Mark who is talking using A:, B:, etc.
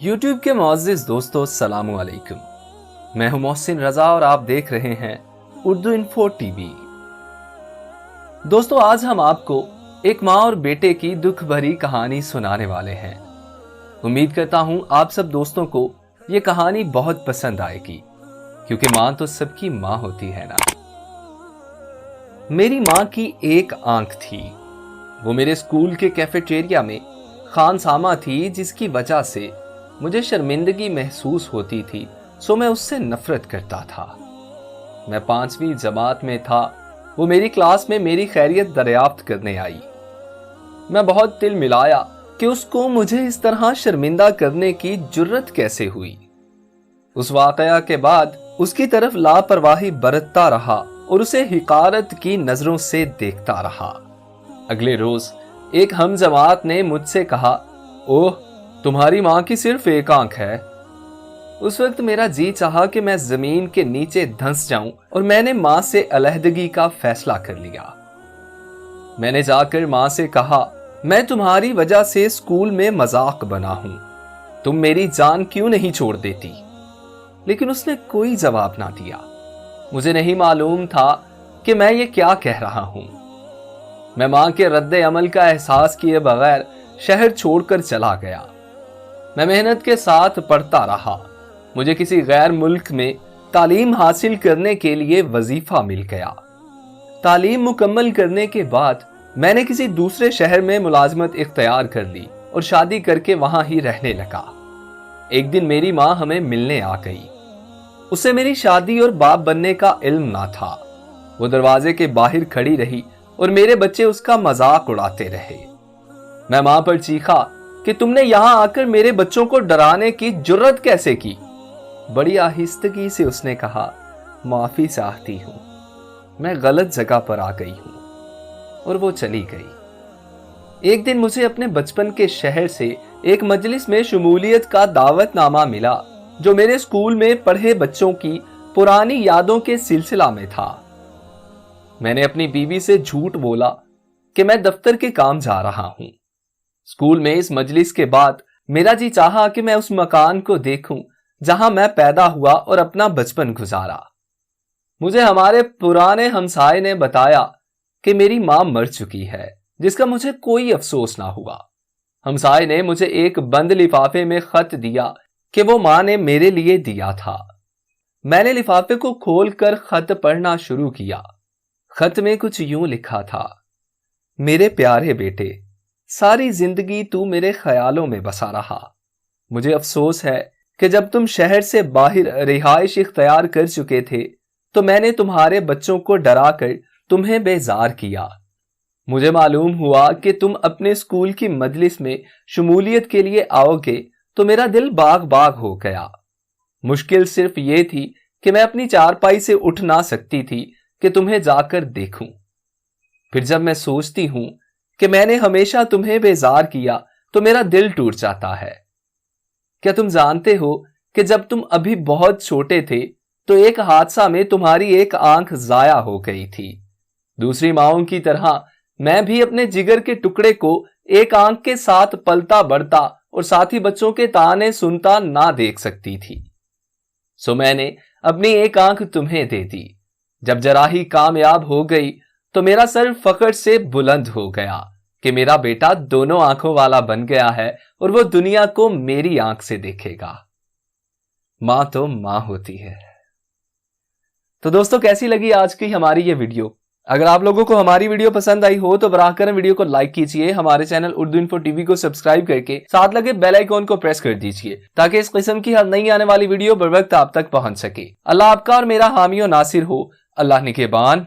A: YouTube के मुअज़्ज़िज़ दोस्तों अस्सलाम वालेकुम। मैं हूं मोहसिन रजा और आप देख रहे हैं उर्दू इन्फो टीवी। दोस्तों आज हम आपको एक माँ और बेटे की दुख भरी कहानी सुनाने वाले हैं। उम्मीद करता हूं आप सब दोस्तों को ये कहानी बहुत पसंद आएगी, क्योंकि माँ तो सबकी माँ होती है ना। मेरी माँ की एक आंख थी। वो मेरे स्कूल के कैफेटेरिया में खानसामा थी, जिसकी वजह से मुझे शर्मिंदगी महसूस होती थी, सो मैं उससे नफरत करता था। मैं 5वीं जमात में था। वो मेरी क्लास में मेरी खैरियत दरियाफ्त करने आई। मैं बहुत दिल मिलाया कि उसको मुझे इस तरह शर्मिंदा करने की जुर्रत कैसे हुई। उस वाकया के बाद उसकी तरफ लापरवाही बरतता रहा और उसे हिकारत की नजरों से देखता रहा। अगले रोज एक हम जमात ने मुझसे कहा, ओह तुम्हारी माँ की सिर्फ एक आंख है। उस वक्त मेरा जी चाहा कि मैं जमीन के नीचे धंस जाऊं, और मैंने माँ से अलहदगी का फैसला कर लिया। मैंने जाकर माँ से कहा, मैं तुम्हारी वजह से स्कूल में मजाक बना हूं, तुम मेरी जान क्यों नहीं छोड़ देती। लेकिन उसने कोई जवाब ना दिया। मुझे नहीं मालूम था कि मैं ये क्या कह रहा हूं। मैं माँ के रद्द अमल का एहसास किए बगैर शहर छोड़कर चला गया। मैं मेहनत के साथ पढ़ता रहा। मुझे किसी गैर मुल्क में तालीम हासिल करने के लिए वजीफा मिल गया। तालीम मुकम्मल करने के बाद मैंने किसी दूसरे शहर में मुलाजमत इख्तियार कर ली और शादी करके वहां ही रहने लगा। एक दिन मेरी माँ हमें मिलने आ गई। उसे मेरी शादी और बाप बनने का इल्म ना था। वो दरवाजे के बाहर खड़ी रही और मेरे बच्चे उसका मजाक उड़ाते रहे। मैं माँ पर चीखा कि तुमने यहां आकर मेरे बच्चों को डराने की जुर्रत कैसे की। बड़ी आहिस्तगी से उसने कहा, माफी चाहती हूं, मैं गलत जगह पर आ गई हूं। और वो चली गई। एक दिन मुझे अपने बचपन के शहर से एक मजलिस में शमूलियत का दावतनामा मिला, जो मेरे स्कूल में पढ़े बच्चों की पुरानी यादों के सिलसिला में था। मैंने अपनी बीवी से झूठ बोला कि मैं दफ्तर के काम जा रहा हूं। स्कूल में इस मजलिस के बाद मेरा जी चाहा कि मैं उस मकान को देखूं जहां मैं पैदा हुआ और अपना बचपन गुजारा। मुझे हमारे पुराने हमसाये ने बताया कि मेरी मां मर चुकी है, जिसका मुझे कोई अफसोस ना हुआ। हमसाये ने मुझे एक बंद लिफाफे में खत दिया कि वो मां ने मेरे लिए दिया था। मैंने लिफाफे को खोलकर खत पढ़ना शुरू किया। खत में कुछ यूं लिखा था, मेरे प्यारे बेटे, सारी जिंदगी तू मेरे ख्यालों में बसा रहा। मुझे अफसोस है कि जब तुम शहर से बाहर रिहाइश इख्तियार कर चुके थे तो मैंने तुम्हारे बच्चों को डराकर तुम्हें बेजार किया। मुझे मालूम हुआ कि तुम अपने स्कूल की मजलिस में शमूलियत के लिए आओगे तो मेरा दिल बाग बाग हो गया। मुश्किल सिर्फ ये थी कि मैं अपनी चारपाई से उठ ना सकती थी कि तुम्हें जाकर देखूं। फिर जब मैं सोचती हूं कि मैंने हमेशा तुम्हें बेजार किया तो मेरा दिल टूट जाता है। क्या तुम जानते हो कि जब तुम अभी बहुत छोटे थे तो एक हादसा में तुम्हारी एक आंख जाया हो गई थी। दूसरी माओं की तरह मैं भी अपने जिगर के टुकड़े को एक आंख के साथ पलता बढ़ता और साथी बच्चों के ताने सुनता ना देख सकती थी। सो मैंने अपनी एक आंख तुम्हें दे दी। जब जराही कामयाब हो गई तो मेरा सर फख्र से बुलंद हो गया कि मेरा बेटा दोनों आंखों वाला बन गया है और वो दुनिया को मेरी आंख से देखेगा। मां तो मां होती है। तो दोस्तों कैसी लगी आज की हमारी ये वीडियो? अगर आप लोगों को हमारी वीडियो पसंद आई हो तो बराह करम वीडियो को लाइक कीजिए, हमारे चैनल उर्दू इन्फो टीवी को सब्सक्राइब करके साथ लगे बेल आइकॉन को प्रेस कर दीजिए, ताकि इस किस्म की हर नई आने वाली वीडियो बर वक्त आप तक पहुंच सके। अल्लाह आपका और मेरा हामी और नासिर हो। अल्लाह निगहबान।